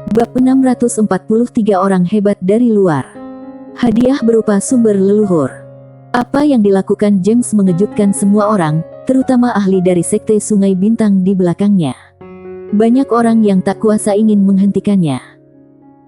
Bab 643 Orang Hebat dari Luar. Hadiah berupa sumber leluhur. Apa yang dilakukan James mengejutkan semua orang, terutama ahli dari sekte Sungai Bintang di belakangnya. Banyak orang yang tak kuasa ingin menghentikannya.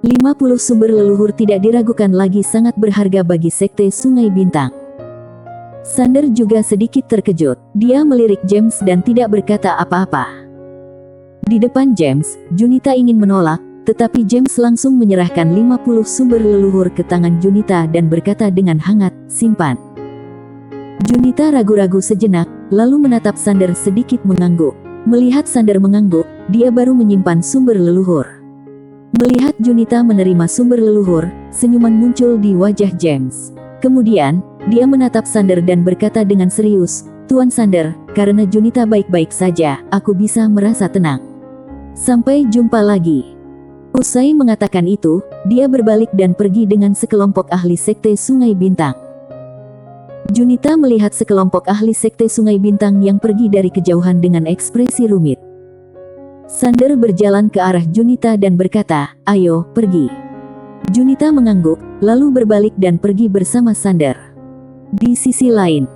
50 sumber leluhur tidak diragukan lagi sangat berharga bagi sekte Sungai Bintang. Sander juga sedikit terkejut. Dia melirik James dan tidak berkata apa-apa. Di depan James, Junita ingin menolak, tetapi James langsung menyerahkan 50 sumber leluhur ke tangan Junita dan berkata dengan hangat, "Simpan." Junita ragu-ragu sejenak, lalu menatap Sander sedikit mengangguk. Melihat Sander mengangguk, dia baru menyimpan sumber leluhur. Melihat Junita menerima sumber leluhur, senyuman muncul di wajah James. Kemudian, dia menatap Sander dan berkata dengan serius, "Tuan Sander, karena Junita baik-baik saja, aku bisa merasa tenang. Sampai jumpa lagi." Usai mengatakan itu, dia berbalik dan pergi dengan sekelompok ahli sekte Sungai Bintang. Junita melihat sekelompok ahli sekte Sungai Bintang yang pergi dari kejauhan dengan ekspresi rumit. Sander berjalan ke arah Junita dan berkata, "Ayo, pergi." Junita mengangguk, lalu berbalik dan pergi bersama Sander. Di sisi lain,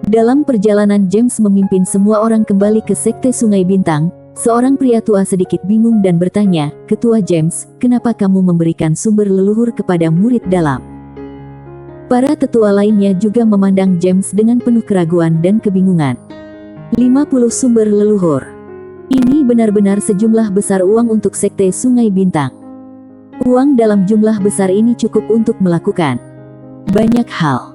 dalam perjalanan James memimpin semua orang kembali ke sekte Sungai Bintang. Seorang pria tua sedikit bingung dan bertanya, "Ketua James, kenapa kamu memberikan sumber leluhur kepada murid dalam?" Para tetua lainnya juga memandang James dengan penuh keraguan dan kebingungan. 50 sumber leluhur. Ini benar-benar sejumlah besar uang untuk sekte Sungai Bintang. Uang dalam jumlah besar ini cukup untuk melakukan banyak hal.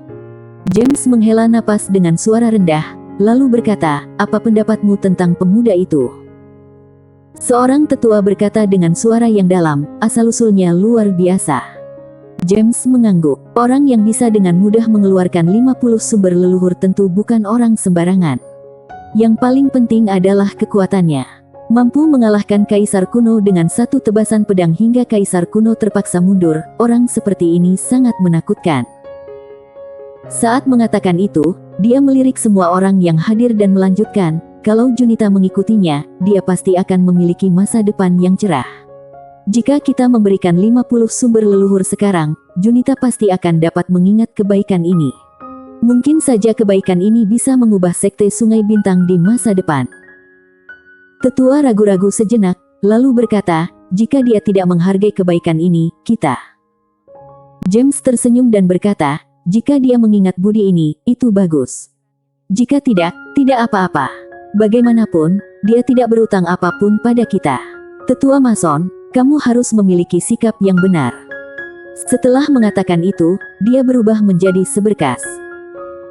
James menghela napas dengan suara rendah, lalu berkata, "Apa pendapatmu tentang pemuda itu?" Seorang tetua berkata dengan suara yang dalam, "Asal-usulnya luar biasa." James mengangguk. Orang yang bisa dengan mudah mengeluarkan 50 sumber leluhur tentu bukan orang sembarangan. Yang paling penting adalah kekuatannya. Mampu mengalahkan kaisar kuno dengan satu tebasan pedang hingga kaisar kuno terpaksa mundur. Orang seperti ini sangat menakutkan. Saat mengatakan itu, dia melirik semua orang yang hadir dan melanjutkan, "Kalau Junita mengikutinya, dia pasti akan memiliki masa depan yang cerah. Jika kita memberikan 50 sumber leluhur sekarang, Junita pasti akan dapat mengingat kebaikan ini. Mungkin saja kebaikan ini bisa mengubah sekte Sungai Bintang di masa depan." Tetua ragu-ragu sejenak, lalu berkata, "Jika dia tidak menghargai kebaikan ini, kita." James tersenyum dan berkata, "Jika dia mengingat budi ini, itu bagus. Jika tidak, tidak apa-apa. Bagaimanapun, dia tidak berutang apapun pada kita. Tetua Mason, kamu harus memiliki sikap yang benar." Setelah mengatakan itu, dia berubah menjadi seberkas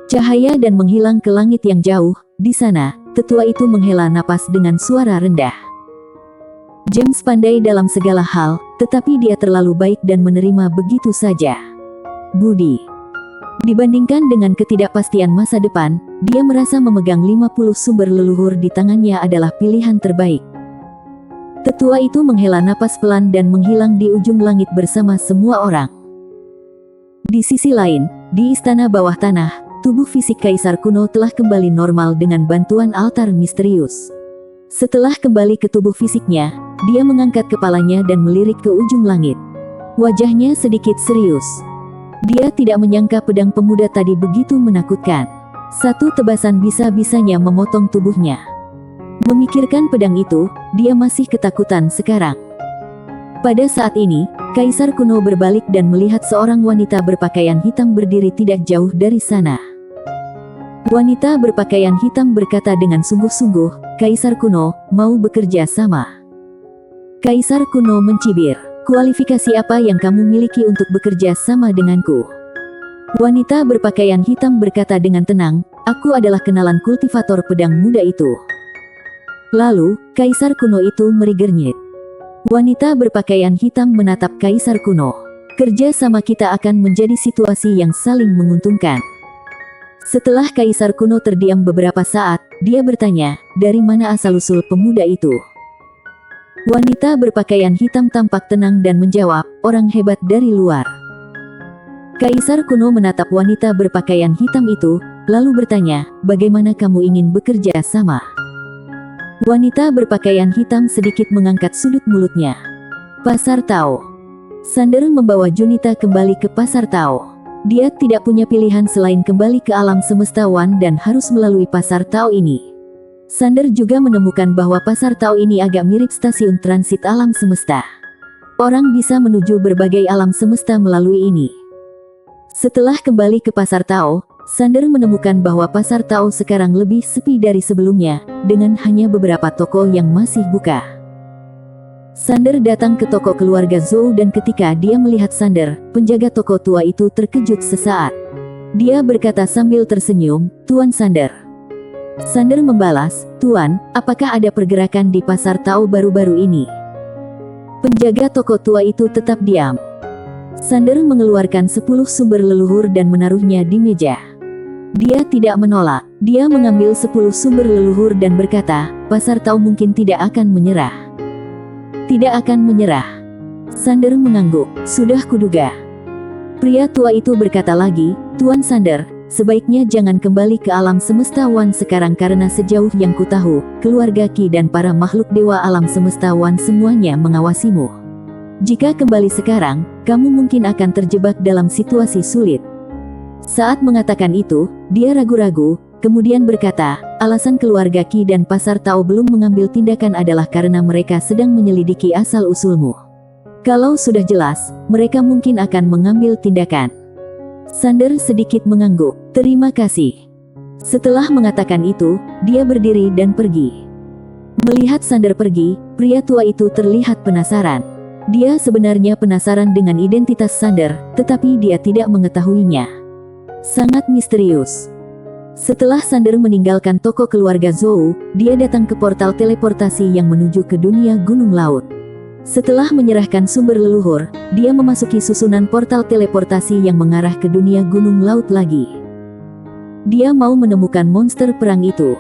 cahaya dan menghilang ke langit yang jauh. Di sana, tetua itu menghela napas dengan suara rendah. James pandai dalam segala hal, tetapi dia terlalu baik dan menerima begitu saja. Budi. Dibandingkan dengan ketidakpastian masa depan, dia merasa memegang 50 sumber leluhur di tangannya adalah pilihan terbaik. Tetua itu menghela napas pelan dan menghilang di ujung langit bersama semua orang. Di sisi lain, di istana bawah tanah, tubuh fisik kaisar kuno telah kembali normal dengan bantuan altar misterius. Setelah kembali ke tubuh fisiknya, dia mengangkat kepalanya dan melirik ke ujung langit. Wajahnya sedikit serius. Dia tidak menyangka pedang pemuda tadi begitu menakutkan. Satu tebasan bisa-bisanya memotong tubuhnya. Memikirkan pedang itu, dia masih ketakutan sekarang. Pada saat ini, kaisar kuno berbalik dan melihat seorang wanita berpakaian hitam berdiri tidak jauh dari sana. Wanita berpakaian hitam berkata dengan sungguh-sungguh, "Kaisar kuno, mau bekerja sama?" Kaisar kuno mencibir. "Kualifikasi apa yang kamu miliki untuk bekerja sama denganku?" Wanita berpakaian hitam berkata dengan tenang, "Aku adalah kenalan kultivator pedang muda itu." Lalu, kaisar kuno itu merigernyit. Wanita berpakaian hitam menatap kaisar kuno. "Kerja sama kita akan menjadi situasi yang saling menguntungkan." Setelah kaisar kuno terdiam beberapa saat, dia bertanya, "Dari mana asal-usul pemuda itu?" Wanita berpakaian hitam tampak tenang dan menjawab, "Orang hebat dari luar." Kaisar kuno menatap wanita berpakaian hitam itu, lalu bertanya, "Bagaimana kamu ingin bekerja sama?" Wanita berpakaian hitam sedikit mengangkat sudut mulutnya. Pasar Tao. Sander membawa Junita kembali ke Pasar Tao. Dia tidak punya pilihan selain kembali ke alam semesta Wan dan harus melalui Pasar Tao ini. Sander juga menemukan bahwa Pasar Tao ini agak mirip stasiun transit alam semesta. Orang bisa menuju berbagai alam semesta melalui ini. Setelah kembali ke Pasar Tao, Sander menemukan bahwa Pasar Tao sekarang lebih sepi dari sebelumnya, dengan hanya beberapa toko yang masih buka. Sander datang ke toko keluarga Zhou dan ketika dia melihat Sander, penjaga toko tua itu terkejut sesaat. Dia berkata sambil tersenyum, "Tuan Sander." Sander membalas, "Tuan, apakah ada pergerakan di Pasar Tao baru-baru ini?" Penjaga toko tua itu tetap diam. Sander mengeluarkan 10 sumber leluhur dan menaruhnya di meja. Dia tidak menolak. Dia mengambil 10 sumber leluhur dan berkata, "Pasar Tao mungkin tidak akan menyerah." Tidak akan menyerah. Sander mengangguk. "Sudah kuduga." Pria tua itu berkata lagi, "Tuan Sander, sebaiknya jangan kembali ke alam semesta Wan sekarang karena sejauh yang kutahu, keluarga Qi dan para makhluk dewa alam semesta Wan semuanya mengawasimu. Jika kembali sekarang, kamu mungkin akan terjebak dalam situasi sulit." Saat mengatakan itu, dia ragu-ragu, kemudian berkata, "Alasan keluarga Qi dan Pasar Tao belum mengambil tindakan adalah karena mereka sedang menyelidiki asal-usulmu. Kalau sudah jelas, mereka mungkin akan mengambil tindakan." Sander sedikit mengangguk. "Terima kasih." Setelah mengatakan itu, dia berdiri dan pergi. Melihat Sander pergi, pria tua itu terlihat penasaran. Dia sebenarnya penasaran dengan identitas Sander, tetapi dia tidak mengetahuinya. Sangat misterius. Setelah Sander meninggalkan toko keluarga Zhou, dia datang ke portal teleportasi yang menuju ke dunia gunung laut. Setelah menyerahkan sumber leluhur, dia memasuki susunan portal teleportasi yang mengarah ke dunia gunung laut lagi. Dia mau menemukan monster perang itu.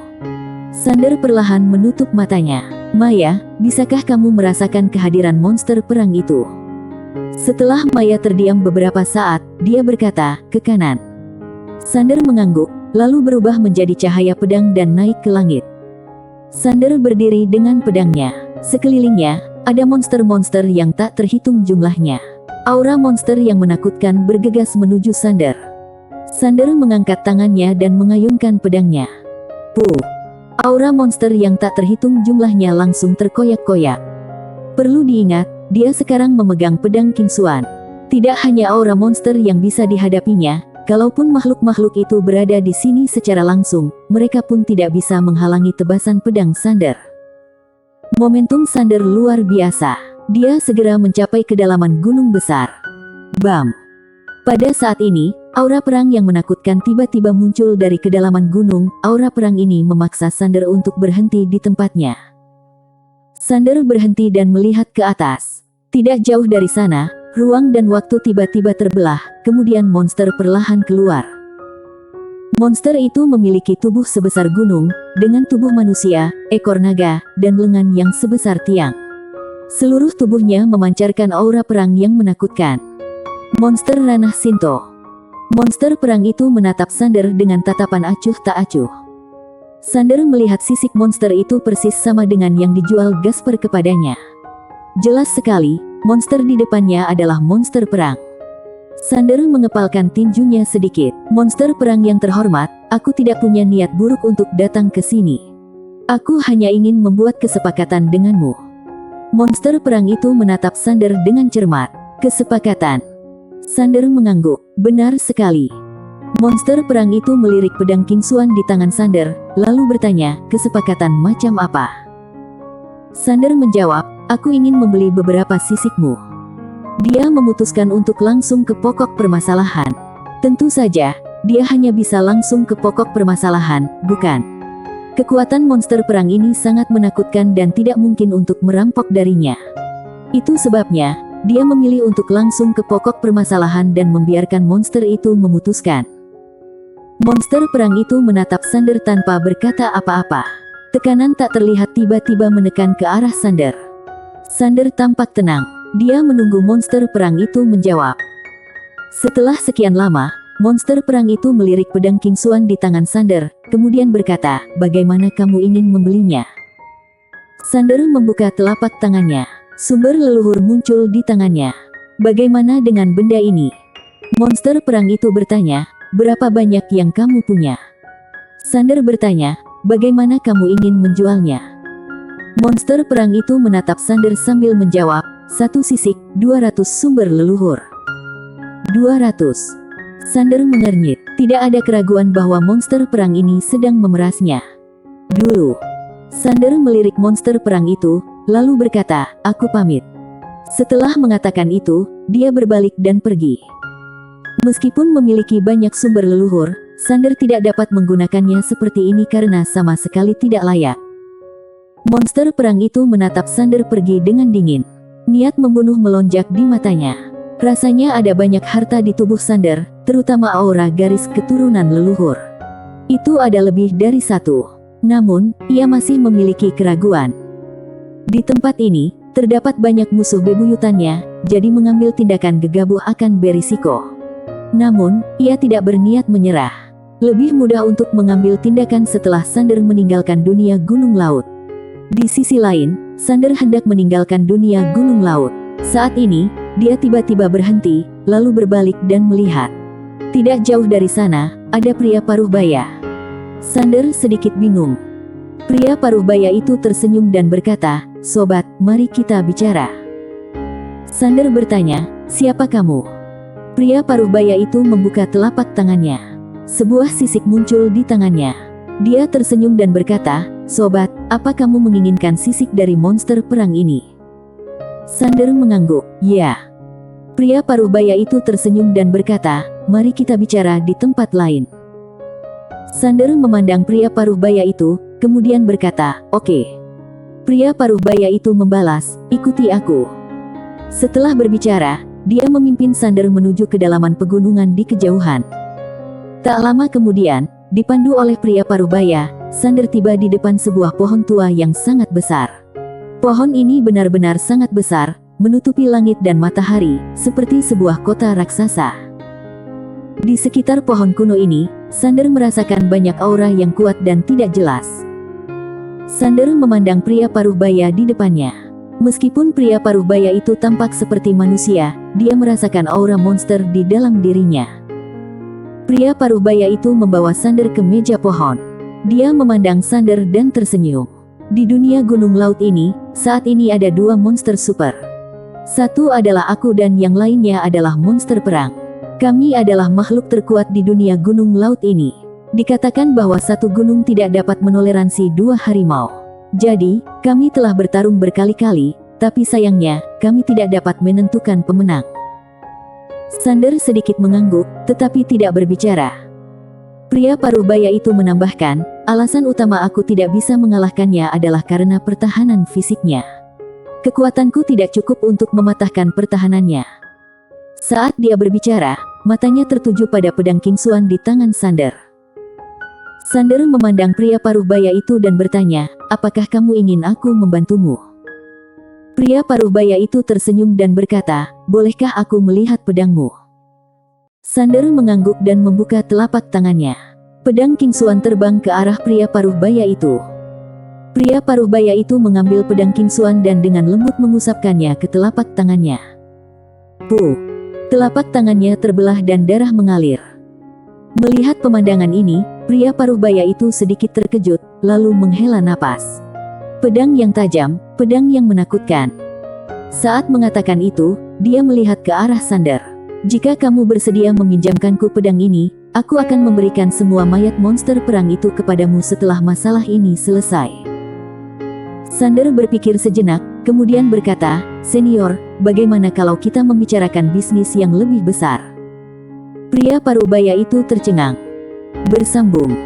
Sander perlahan menutup matanya. "Maya, bisakah kamu merasakan kehadiran monster perang itu?" Setelah Maya terdiam beberapa saat, dia berkata, "Ke kanan." Sander mengangguk, lalu berubah menjadi cahaya pedang dan naik ke langit. Sander berdiri dengan pedangnya. Sekelilingnya, ada monster-monster yang tak terhitung jumlahnya. Aura monster yang menakutkan bergegas menuju Sander. Sander mengangkat tangannya dan mengayunkan pedangnya. Puh! Aura monster yang tak terhitung jumlahnya langsung terkoyak-koyak. Perlu diingat, dia sekarang memegang pedang King Xuan. Tidak hanya aura monster yang bisa dihadapinya, kalaupun makhluk-makhluk itu berada di sini secara langsung, mereka pun tidak bisa menghalangi tebasan pedang Sander. Momentum Sander luar biasa. Dia segera mencapai kedalaman gunung besar. Bam! Pada saat ini, aura perang yang menakutkan tiba-tiba muncul dari kedalaman gunung. Aura perang ini memaksa Sander untuk berhenti di tempatnya. Sander berhenti dan melihat ke atas. Tidak jauh dari sana, ruang dan waktu tiba-tiba terbelah, kemudian monster perlahan keluar. Monster itu memiliki tubuh sebesar gunung, dengan tubuh manusia, ekor naga, dan lengan yang sebesar tiang. Seluruh tubuhnya memancarkan aura perang yang menakutkan. Monster ranah Shinto. Monster perang itu menatap Sander dengan tatapan acuh tak acuh. Sander melihat sisik monster itu persis sama dengan yang dijual Gasper kepadanya. Jelas sekali, monster di depannya adalah monster perang. Sander mengepalkan tinjunya sedikit. "Monster perang yang terhormat, aku tidak punya niat buruk untuk datang ke sini. Aku hanya ingin membuat kesepakatan denganmu." Monster perang itu menatap Sander dengan cermat. "Kesepakatan?" Sander mengangguk. "Benar sekali." Monster perang itu melirik pedang King Xuan di tangan Sander, lalu bertanya, "Kesepakatan macam apa?" Sander menjawab, "Aku ingin membeli beberapa sisikmu." Dia memutuskan untuk langsung ke pokok permasalahan. Tentu saja, dia hanya bisa langsung ke pokok permasalahan, bukan? Kekuatan monster perang ini sangat menakutkan dan tidak mungkin untuk merampok darinya. Itu sebabnya, dia memilih untuk langsung ke pokok permasalahan dan membiarkan monster itu memutuskan. Monster perang itu menatap Sander tanpa berkata apa-apa. Tekanan tak terlihat tiba-tiba menekan ke arah Sander. Sander tampak tenang. Dia menunggu monster perang itu menjawab. Setelah sekian lama, monster perang itu melirik pedang King Xuan di tangan Sander, kemudian berkata, "Bagaimana kamu ingin membelinya?" Sander membuka telapak tangannya. Sumber leluhur muncul di tangannya. Bagaimana dengan benda ini? Monster perang itu bertanya, berapa banyak yang kamu punya? Sander bertanya, bagaimana kamu ingin menjualnya? Monster perang itu menatap Sander sambil menjawab, 1 sisik, 200 sumber leluhur. 200. Sander mengernyit, tidak ada keraguan bahwa monster perang ini sedang memerasnya. Dulu. Sander melirik monster perang itu, lalu berkata, aku pamit. Setelah mengatakan itu, dia berbalik dan pergi. Meskipun memiliki banyak sumber leluhur, Sander tidak dapat menggunakannya seperti ini karena sama sekali tidak layak. Monster perang itu menatap Sander pergi dengan dingin. Niat membunuh melonjak di matanya. Rasanya ada banyak harta di tubuh Sander, terutama aura garis keturunan leluhur. Itu ada lebih dari 1. Namun, ia masih memiliki keraguan. Di tempat ini, terdapat banyak musuh bebuyutannya, jadi mengambil tindakan gegabah akan berisiko. Namun, ia tidak berniat menyerah. Lebih mudah untuk mengambil tindakan setelah Sander meninggalkan dunia gunung laut. Di sisi lain, Sander hendak meninggalkan dunia gunung laut. Saat ini, dia tiba-tiba berhenti, lalu berbalik dan melihat. Tidak jauh dari sana, ada pria paruh baya. Sander sedikit bingung. Pria paruh baya itu tersenyum dan berkata, sobat, mari kita bicara. Sander bertanya, siapa kamu? Pria paruh baya itu membuka telapak tangannya. Sebuah sisik muncul di tangannya. Dia tersenyum dan berkata, sobat, apa kamu menginginkan sisik dari monster perang ini? Sander mengangguk, ya. Pria paruh baya itu tersenyum dan berkata, mari kita bicara di tempat lain. Sander memandang pria paruh baya itu, kemudian berkata, oke. Pria paruh baya itu membalas, ikuti aku. Setelah berbicara, dia memimpin Sander menuju kedalaman pegunungan di kejauhan. Tak lama kemudian, dipandu oleh pria paruh baya, Sander tiba di depan sebuah pohon tua yang sangat besar. Pohon ini benar-benar sangat besar, menutupi langit dan matahari, seperti sebuah kota raksasa. Di sekitar pohon kuno ini, Sander merasakan banyak aura yang kuat dan tidak jelas. Sander memandang pria paruh baya di depannya. Meskipun pria paruh baya itu tampak seperti manusia, dia merasakan aura monster di dalam dirinya. Pria paruh baya itu membawa Sander ke meja pohon. Dia memandang Sander dan tersenyum. Di dunia gunung laut ini, saat ini ada 2 monster super. Satu adalah aku dan yang lainnya adalah monster perang. Kami adalah makhluk terkuat di dunia gunung laut ini. Dikatakan bahwa satu gunung tidak dapat menoleransi 2 harimau. Jadi, kami telah bertarung berkali-kali, tapi sayangnya, kami tidak dapat menentukan pemenang. Sander sedikit mengangguk, tetapi tidak berbicara. Pria paruh baya itu menambahkan, alasan utama aku tidak bisa mengalahkannya adalah karena pertahanan fisiknya. Kekuatanku tidak cukup untuk mematahkan pertahanannya. Saat dia berbicara, matanya tertuju pada pedang Kingsuan di tangan Sander. Sander memandang pria paruh baya itu dan bertanya, apakah kamu ingin aku membantumu? Pria paruh baya itu tersenyum dan berkata, bolehkah aku melihat pedangmu? Sander mengangguk dan membuka telapak tangannya. Pedang Kingsuan terbang ke arah pria paruh baya itu. Pria paruh baya itu mengambil pedang Kingsuan dan dengan lembut mengusapkannya ke telapak tangannya. Puh! Telapak tangannya terbelah dan darah mengalir. Melihat pemandangan ini, pria paruh baya itu sedikit terkejut, lalu menghela napas. Pedang yang tajam, pedang yang menakutkan. Saat mengatakan itu, dia melihat ke arah Sander. Jika kamu bersedia meminjamkanku pedang ini, aku akan memberikan semua mayat monster perang itu kepadamu setelah masalah ini selesai. Sander berpikir sejenak, kemudian berkata, senior, bagaimana kalau kita membicarakan bisnis yang lebih besar? Pria paruh baya itu tercengang. Bersambung.